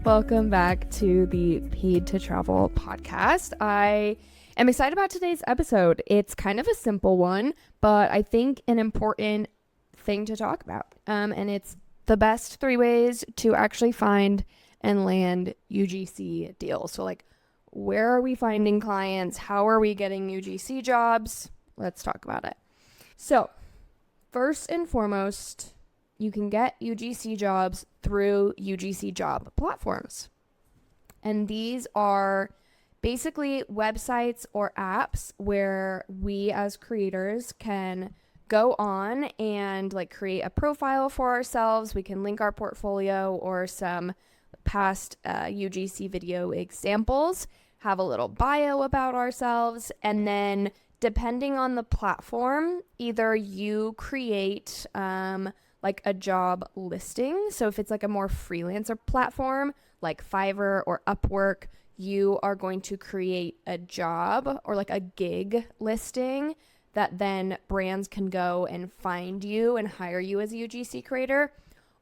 Welcome back to the Paid to Travel podcast. I am excited about today's episode. It's kind of a simple one, but I think an important thing to talk about. And it's the best 3 ways to actually find and land UGC deals. So like, where are we finding clients? How are we getting UGC jobs? Let's talk about it. So first and foremost, you can get UGC jobs through UGC Job Platforms. And these are basically websites or apps where we as creators can go on and like create a profile for ourselves. We can link our portfolio or some past UGC video examples, have a little bio about ourselves, and then depending on the platform, either you create like a job listing. So if it's like a more freelancer platform like Fiverr or Upwork, you are going to create a job or like a gig listing that then brands can go and find you and hire you as a UGC creator.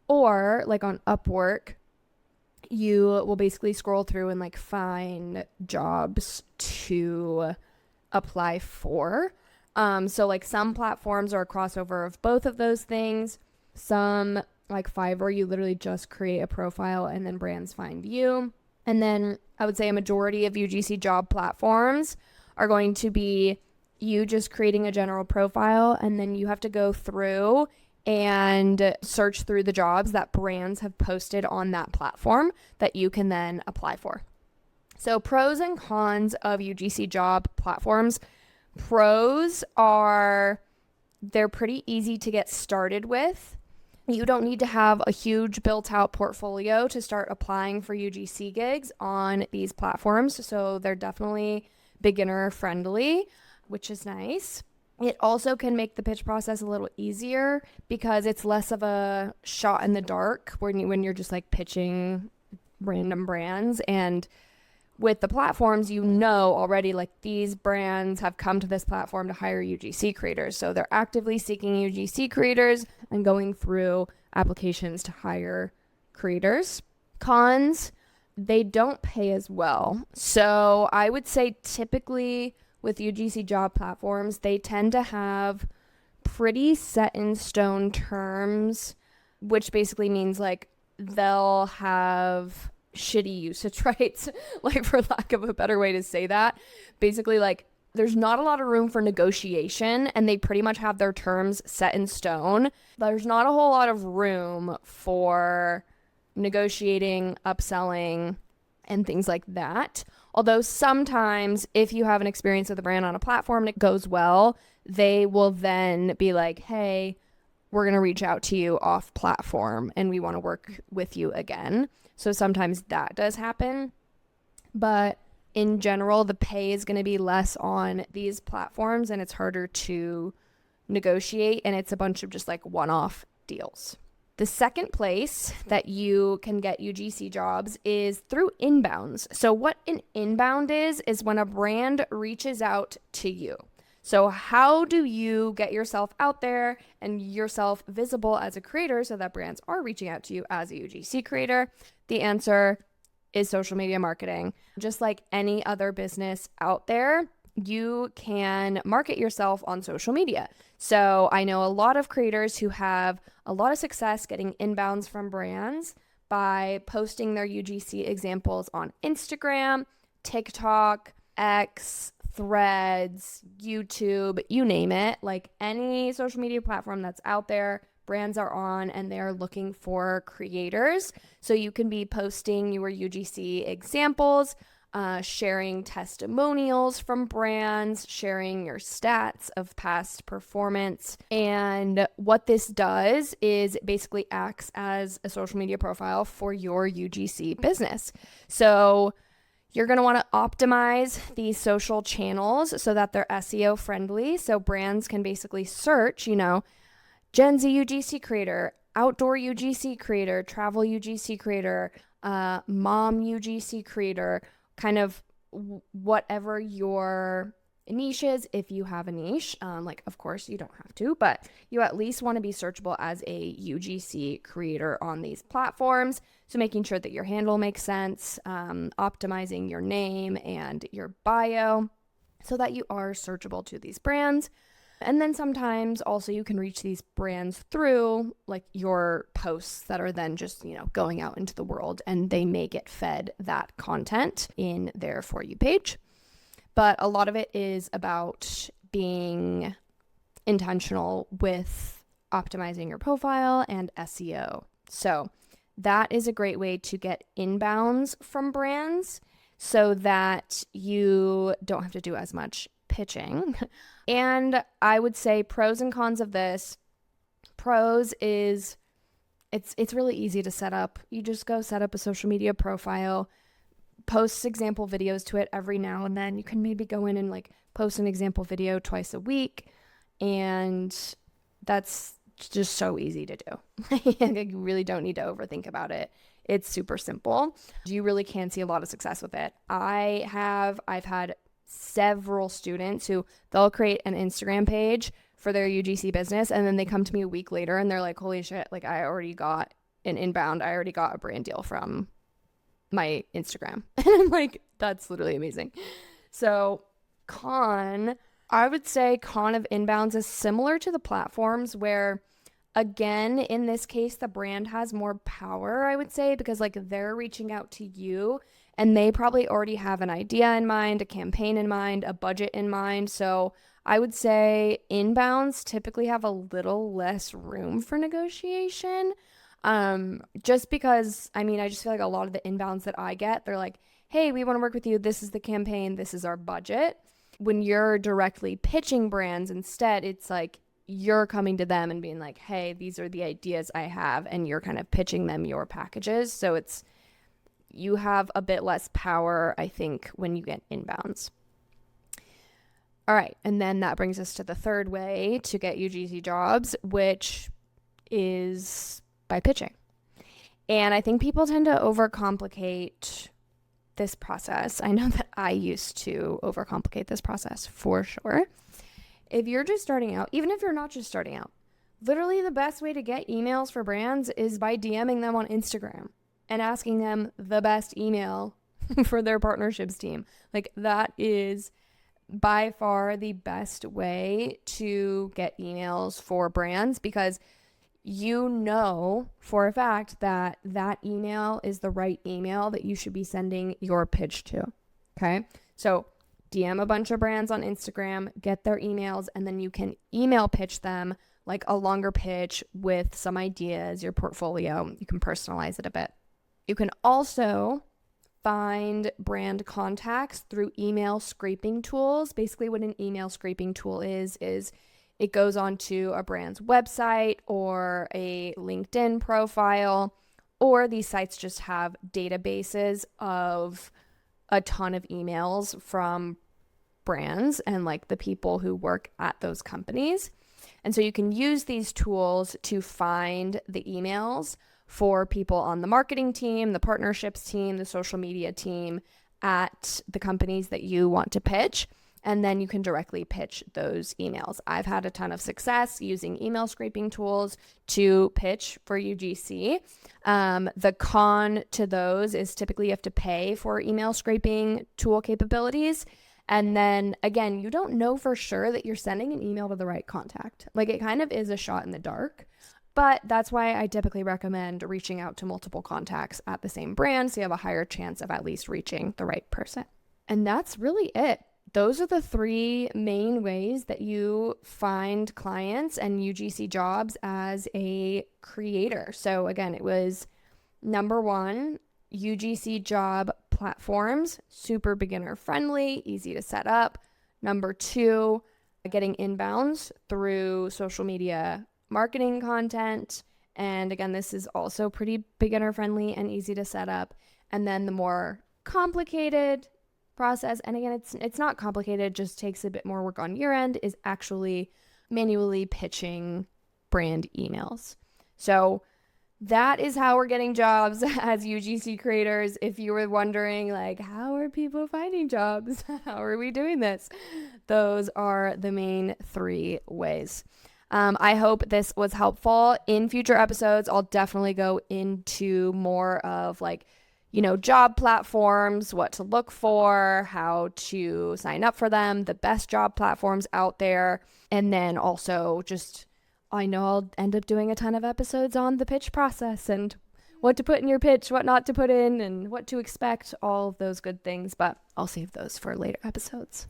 Or like on Upwork, you will basically scroll through and like find jobs to apply for. So like some platforms are a crossover of both of those things. Some like Fiverr, you literally just create a profile and then brands find you. And then I would say a majority of UGC job platforms are going to be you just creating a general profile, and then you have to go through and search through the jobs that brands have posted on that platform that you can then apply for. So pros and cons of UGC job platforms. Pros are they're pretty easy to get started with. You don't need to have a huge built out portfolio to start applying for UGC gigs on these platforms. So they're definitely beginner friendly, which is nice. It also can make the pitch process a little easier because it's less of a shot in the dark when you're just like pitching random brands. And with the platforms, you know already like these brands have come to this platform to hire UGC creators. So they're actively seeking UGC creators and going through applications to hire creators. Cons, they don't pay as well. So I would say typically with UGC job platforms, they tend to have pretty set in stone terms, which basically means like they'll have shitty usage rights, like for lack of a better way to say that. Basically, like there's not a lot of room for negotiation and they pretty much have their terms set in stone. There's not a whole lot of room for negotiating, upselling, and things like that. Although sometimes if you have an experience with a brand on a platform and it goes well, they will then be like, hey, we're going to reach out to you off platform and we want to work with you again. So sometimes that does happen, but in general, the pay is going to be less on these platforms and it's harder to negotiate, and it's a bunch of just like one-off deals. The second place that you can get UGC jobs is through inbounds. So what an inbound is when a brand reaches out to you. So how do you get yourself out there and yourself visible as a creator so that brands are reaching out to you as a UGC creator? The answer is social media marketing. Just like any other business out there, you can market yourself on social media. So I know a lot of creators who have a lot of success getting inbounds from brands by posting their UGC examples on Instagram, TikTok, X, Threads, YouTube, you name it. Like any social media platform that's out there, brands are on and they're looking for creators. So you can be posting your UGC examples, sharing testimonials from brands, sharing your stats of past performance. And what this does is it basically acts as a social media profile for your UGC business. So you're going to want to optimize these social channels so that they're SEO friendly. So brands can basically search, Gen Z UGC creator, outdoor UGC creator, travel UGC creator, mom UGC creator, kind of whatever your niches if you have a niche. Like, of course, you don't have to, but you at least want to be searchable as a UGC creator on these platforms. So making sure that your handle makes sense, optimizing your name and your bio so that you are searchable to these brands. And then sometimes also you can reach these brands through like your posts that are then just, going out into the world, and they may get fed that content in their For You page. But a lot of it is about being intentional with optimizing your profile and SEO. So that is a great way to get inbounds from brands so that you don't have to do as much pitching. And I would say pros and cons of this. Pros is it's really easy to set up. You just go set up a social media profile, post example videos to it every now and then. You can maybe go in and like post an example video twice a week, and that's just so easy to do. You really don't need to overthink about it. It's super simple. You really can see a lot of success with it. I've had several students who they'll create an Instagram page for their UGC business, and then they come to me a week later and they're like, holy shit, like I already got an inbound. I already got a brand deal from my Instagram. And I'm like, that's literally amazing. So I would say con of inbounds is similar to the platforms where, again, in this case, the brand has more power, I would say, because like they're reaching out to you and they probably already have an idea in mind, a campaign in mind, a budget in mind. So I would say inbounds typically have a little less room for negotiation. Just because, I just feel like a lot of the inbounds that I get, they're like, hey, we want to work with you. This is the campaign. This is our budget. When you're directly pitching brands instead, it's like you're coming to them and being like, hey, these are the ideas I have. And you're kind of pitching them your packages. So you have a bit less power, I think, when you get inbounds. All right. And then that brings us to the third way to get UGC jobs, which is by pitching. And I think people tend to overcomplicate this process. I know that I used to overcomplicate this process for sure. If you're just starting out, even if you're not just starting out, literally the best way to get emails for brands is by DMing them on Instagram and asking them the best email for their partnerships team. Like that is by far the best way to get emails for brands, because you know for a fact that that email is the right email that you should be sending your pitch to. Okay. So DM a bunch of brands on Instagram, get their emails, and then you can email pitch them like a longer pitch with some ideas, your portfolio. You can personalize it a bit. You can also find brand contacts through email scraping tools. Basically, what an email scraping tool is it goes onto a brand's website or a LinkedIn profile, or these sites just have databases of a ton of emails from brands and like the people who work at those companies. And so you can use these tools to find the emails for people on the marketing team, the partnerships team, the social media team at the companies that you want to pitch. And then you can directly pitch those emails. I've had a ton of success using email scraping tools to pitch for UGC. The con to those is typically you have to pay for email scraping tool capabilities. And then again, you don't know for sure that you're sending an email to the right contact. Like it kind of is a shot in the dark. But that's why I typically recommend reaching out to multiple contacts at the same brand so you have a higher chance of at least reaching the right person. And that's really it. Those are the three main ways that you find clients and UGC jobs as a creator. So again, it was number one, UGC Job Platforms, super beginner friendly, easy to set up. Number two, getting inbounds through social media marketing content. And again, this is also pretty beginner friendly and easy to set up. And then the more complicated process, and again, it's not complicated, just takes a bit more work on your end, is actually manually pitching brand emails. So that is how we're getting jobs as UGC creators. If you were wondering, like, how are people finding jobs? How are we doing this? Those are the main 3 ways. I hope this was helpful. In future episodes, I'll definitely go into more of like, job platforms, what to look for, how to sign up for them, the best job platforms out there. And then also I know I'll end up doing a ton of episodes on the pitch process and what to put in your pitch, what not to put in, and what to expect, all of those good things. But I'll save those for later episodes.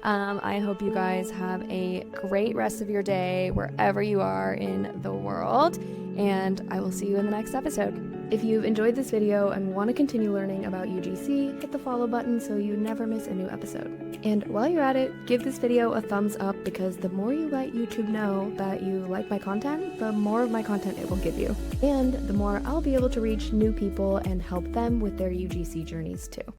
I hope you guys have a great rest of your day wherever you are in the world, and I will see you in the next episode. If you've enjoyed this video and want to continue learning about UGC, hit the follow button so you never miss a new episode. And while you're at it, give this video a thumbs up, because the more you let YouTube know that you like my content, the more of my content it will give you. And the more I'll be able to reach new people and help them with their UGC journeys too.